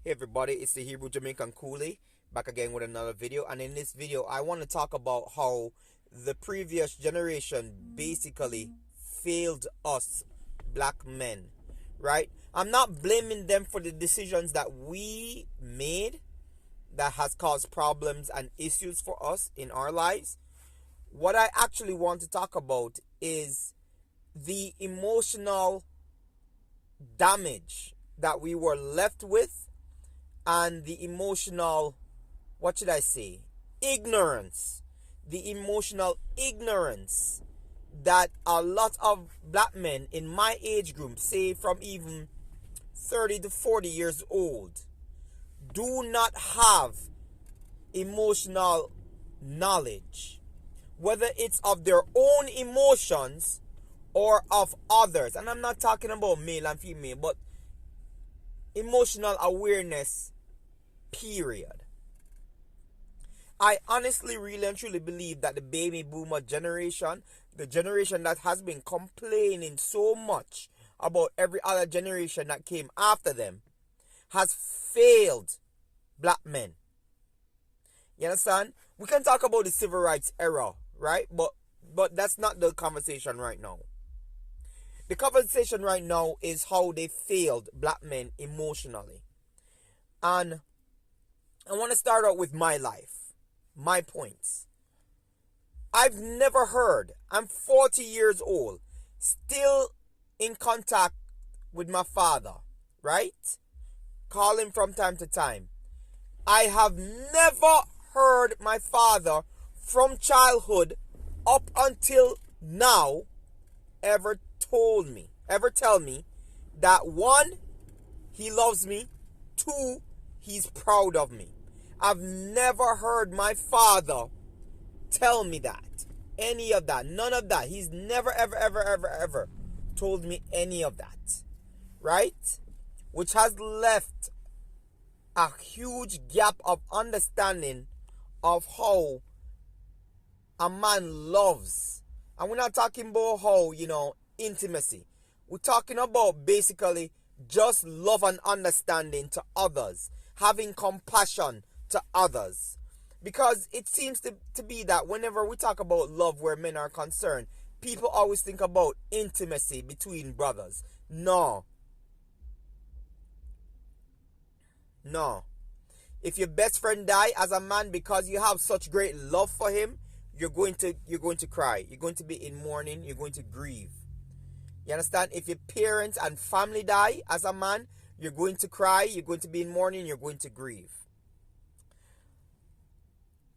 Hey everybody, it's the Hebrew Jamaican Coolie back again with another video. And in this video, I want to talk about how the previous generation basically failed us black men, right? I'm not blaming them for the decisions that we made that has caused problems and issues for us in our lives. What I actually want to talk about is the emotional damage that we were left with and the emotional, what should I say, ignorance. The emotional ignorance that a lot of black men in my age group, say from even 30 to 40 years old, do not have emotional knowledge, whether it's of their own emotions or of others. And I'm not talking about male and female, but emotional awareness, period. I honestly, really and truly believe that the baby boomer generation, the generation that has been complaining so much about every other generation that came after them, has failed black men. You understand? We can talk about the civil rights era, right? But that's not the conversation right now. The conversation right now is how they failed black men emotionally. And I want to start out with my life, my points. I've never heard, I'm 40 years old, still in contact with my father, right? Call him from time to time. I have never heard my father from childhood up until now ever tell me that one, he loves me, two, he's proud of me. I've never heard my father tell me that. Any of that. None of that. He's never, ever told me any of that. Right? Which has left a huge gap of understanding of how a man loves. And we're not talking about how, intimacy. We're talking about basically just love and understanding to others. Having compassion to others. Because it seems to be that whenever we talk about love where men are concerned, people always think about intimacy between brothers. No. If your best friend die as a man because you have such great love for him, you're going to cry. You're going to be in mourning. You're going to grieve. You understand? If your parents and family die as a man, you're going to cry. You're going to be in mourning. You're going to grieve.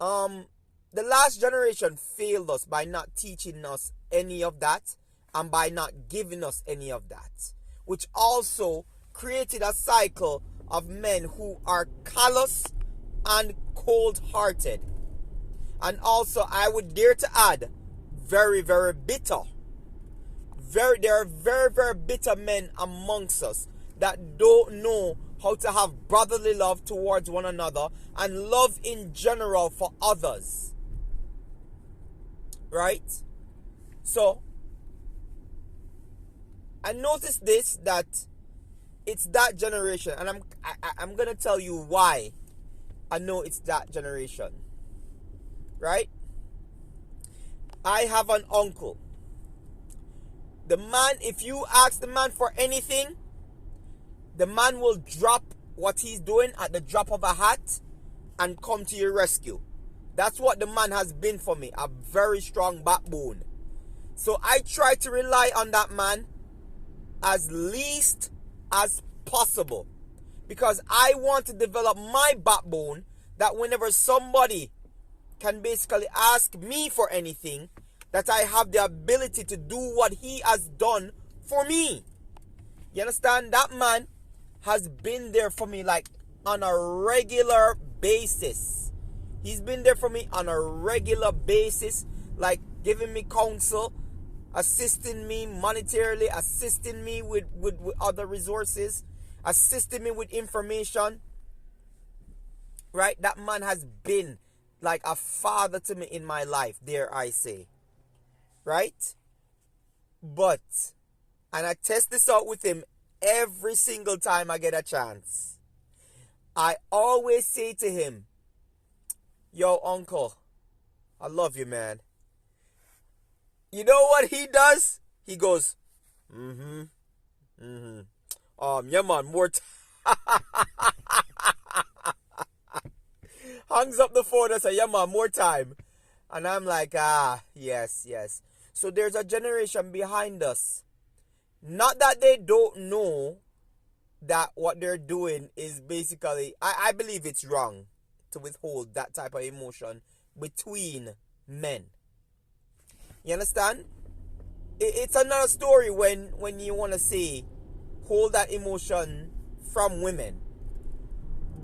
The last generation failed us by not teaching us any of that and by not giving us any of that, which also created a cycle of men who are callous and cold-hearted. And also, I would dare to add, very, very bitter. There are very, very bitter men amongst us that don't know how to have brotherly love towards one another and love in general for others. Right? So, I noticed this, that it's that generation, and I'm gonna tell you why I know it's that generation. Right? I have an uncle. The man, if you ask the man for anything, the man will drop what he's doing at the drop of a hat and come to your rescue. That's what the man has been for me, a very strong backbone. So I try to rely on that man as least as possible, because I want to develop my backbone that whenever somebody can basically ask me for anything, that I have the ability to do what he has done for me. You understand? That man has been there for me like on a regular basis. He's been there for me on a regular basis, like giving me counsel, assisting me monetarily, assisting me with other resources, assisting me with information. Right? That man has been like a father to me in my life, dare I say. Right? But, and I test this out with him every single time I get a chance. I always say to him, yo, uncle, I love you, man. You know what he does? He goes, mm-hmm, mm-hmm. Yeah, man, more time. Hangs up the phone and says, yeah, man, more time. And I'm like, yes, yes. So there's a generation behind us. Not that they don't know that what they're doing is basically, I believe it's wrong to withhold that type of emotion between men. You understand? It's another story when you want to say hold that emotion from women.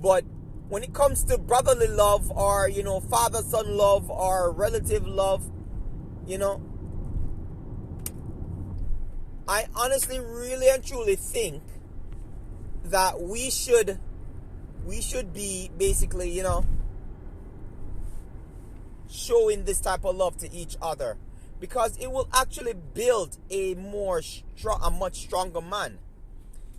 But when it comes to brotherly love or, father-son love or relative love, I honestly, really and truly think that we should be basically, showing this type of love to each other, because it will actually build a much stronger man.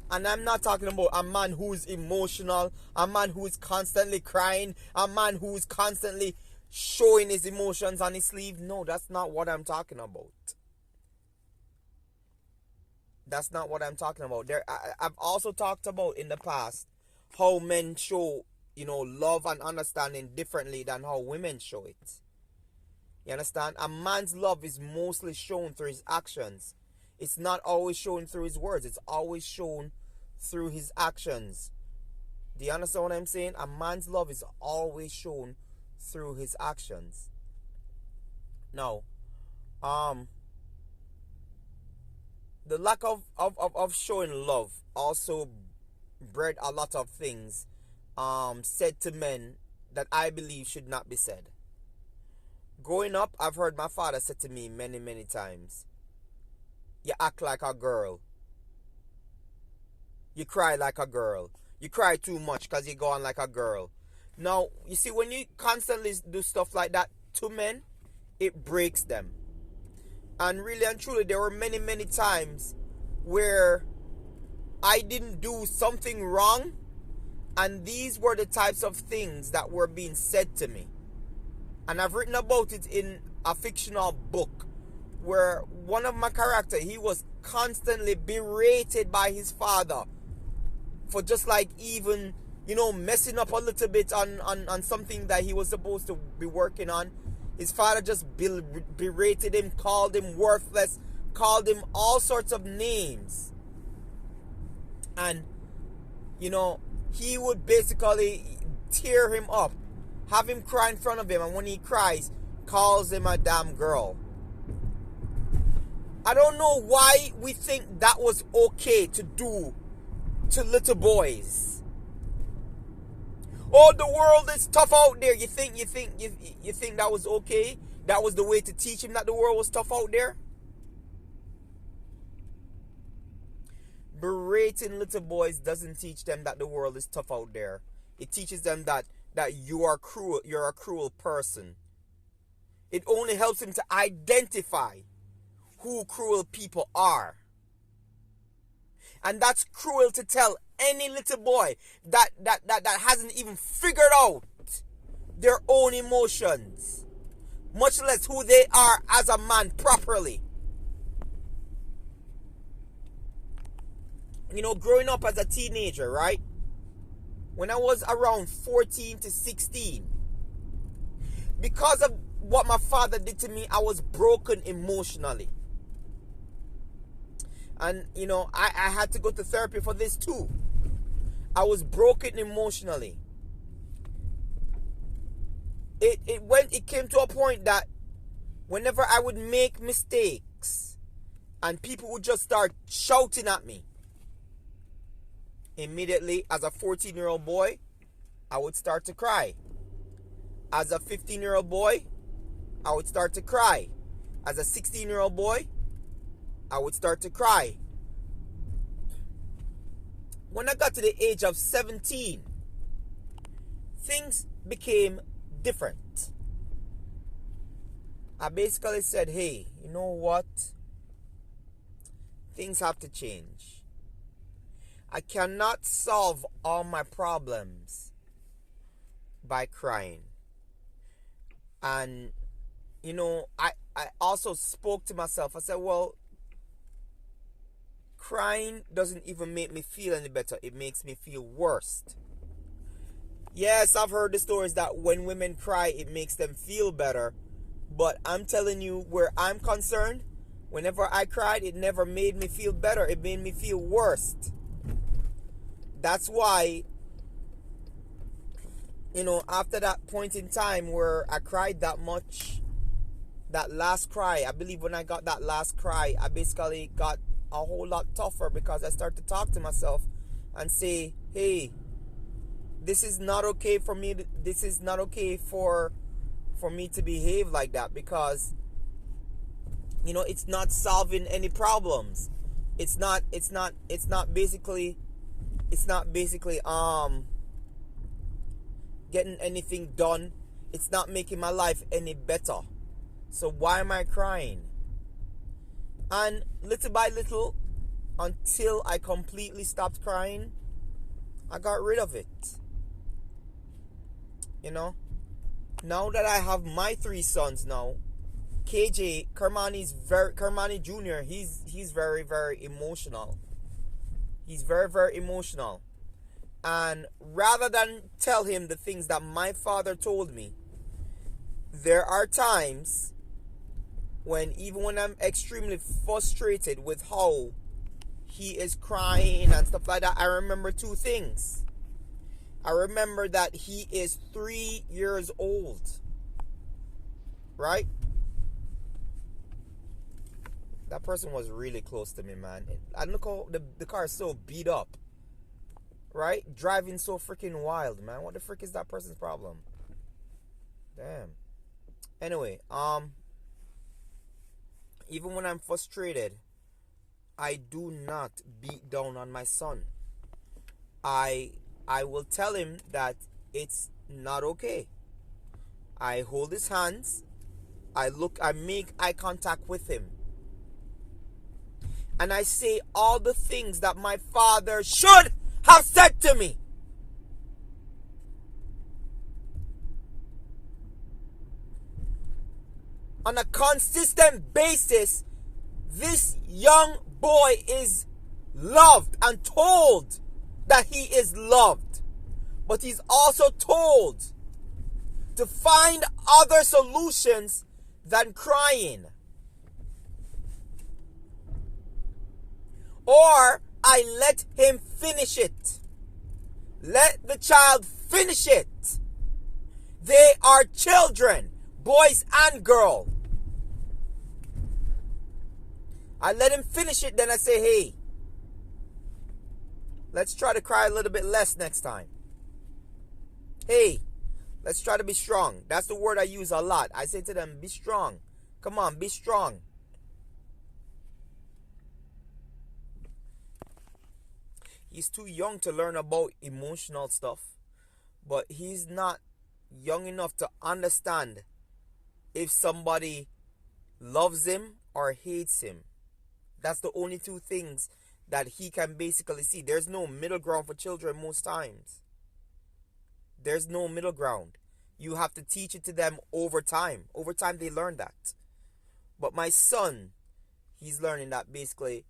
And I'm not talking about a man who's emotional, a man who's constantly crying, a man who's constantly showing his emotions on his sleeve. No, that's not what I'm talking about. That's not what I'm talking about. I've also talked about in the past how men show, love and understanding differently than how women show it. You understand? A man's love is mostly shown through his actions. It's not always shown through his words. It's always shown through his actions. Do you understand what I'm saying? A man's love is always shown through his actions. Now, the lack of showing love also bred a lot of things said to men that I believe should not be said. Growing up, I've heard my father say to me many, many times, you act like a girl. You cry like a girl. You cry too much because you go on like a girl. Now, you see, when you constantly do stuff like that to men, it breaks them. And really and truly, there were many, many times where I didn't do something wrong, and these were the types of things that were being said to me. And I've written about it in a fictional book where one of my characters, he was constantly berated by his father for just like even, messing up a little bit on something that he was supposed to be working on. His father just berated him, called him worthless, called him all sorts of names. And, he would basically tear him up, have him cry in front of him, and when he cries, calls him a damn girl. I don't know why we think that was okay to do to little boys. Oh, the world is tough out there. You think that was okay? That was the way to teach him that the world was tough out there? Berating little boys doesn't teach them that the world is tough out there. It teaches them that you are cruel. You're a cruel person. It only helps him to identify who cruel people are. And that's cruel to tell any little boy that hasn't even figured out their own emotions, much less who they are as a man properly. Growing up as a teenager, right? When I was around 14 to 16, because of what my father did to me, I was broken emotionally. And, I had to go to therapy for this too. I was broken emotionally. It came to a point that whenever I would make mistakes and people would just start shouting at me, immediately as a 14-year-old boy, I would start to cry. As a 15-year-old boy, I would start to cry. As a 16-year-old boy, I would start to cry. When I got to the age of 17, things became different. I basically said, hey, you know what? Things have to change. I cannot solve all my problems by crying. And, I also spoke to myself. I said, well, crying doesn't even make me feel any better. It makes me feel worse. Yes, I've heard the stories that when women cry, it makes them feel better. But I'm telling you, where I'm concerned, whenever I cried, it never made me feel better. It made me feel worse. That's why, after that point in time where I cried that much, that last cry, I believe when I got that last cry, I basically got a whole lot tougher, because I started to talk to myself and say, hey, this is not okay for me. This is not okay for me to behave like that, because it's not solving any problems. It's not basically getting anything done. It's not making my life any better. So why am I crying? And little by little, until I completely stopped crying, I got rid of it. Now that I have my 3 sons now, KJ, Kermani Jr., he's very, very emotional. He's very, very emotional. And rather than tell him the things that my father told me, there are times when, even when I'm extremely frustrated with how he is crying and stuff like that, I remember 2 things. I remember that he is 3 years old. Right? That person was really close to me, man. And look how the car is so beat up. Right? Driving so freaking wild, man. What the frick is that person's problem? Damn. Anyway, even when I'm frustrated, I do not beat down on my son. I will tell him that it's not okay. I hold his hands. I make eye contact with him. And I say all the things that my father should have said to me. On a consistent basis, this young boy is loved and told that he is loved. But he's also told to find other solutions than crying. Or I let him finish it. Let the child finish it. They are children, boys and girls. I let him finish it, then I say, hey, let's try to cry a little bit less next time. Hey, let's try to be strong. That's the word I use a lot. I say to them, be strong. Come on, be strong. He's too young to learn about emotional stuff, but he's not young enough to understand if somebody loves him or hates him. That's the only 2 things that he can basically see. There's no middle ground for children most times. There's no middle ground. You have to teach it to them over time. Over time, they learn that. But my son, he's learning that basically,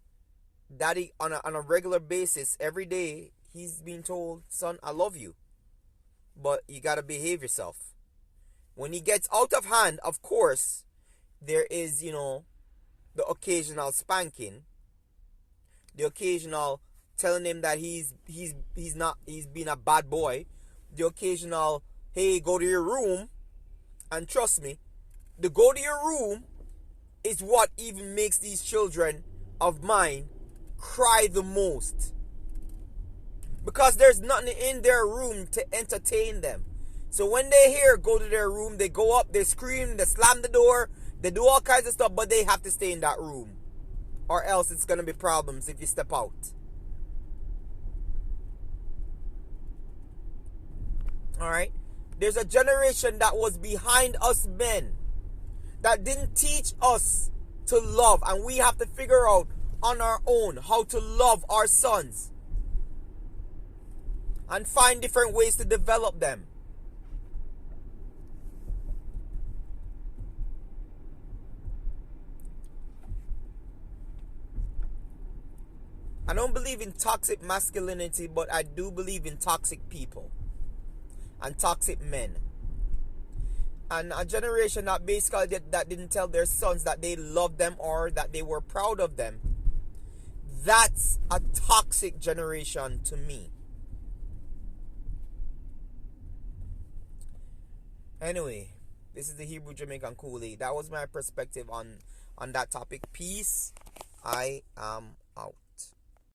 daddy, on a regular basis, every day, he's being told, son, I love you, but you got to behave yourself. When he gets out of hand, of course, there is, the occasional spanking, the occasional telling him that he's being a bad boy, the occasional, hey, go to your room. And trust me, the go to your room is what even makes these children of mine cry the most, because there's nothing in their room to entertain them. So when they hear go to their room, they go up, they scream, they slam the door, they do all kinds of stuff, but they have to stay in that room, or else it's going to be problems if you step out. Alright? There's a generation that was behind us men that didn't teach us to love, and we have to figure out on our own how to love our sons. and find different ways to develop them. I don't believe in toxic masculinity, but I do believe in toxic people and toxic men. And a generation that basically that didn't tell their sons that they loved them or that they were proud of them. That's a toxic generation to me. Anyway, this is the Hebrew Jamaican Coolie. That was my perspective on that topic. Peace. I am out.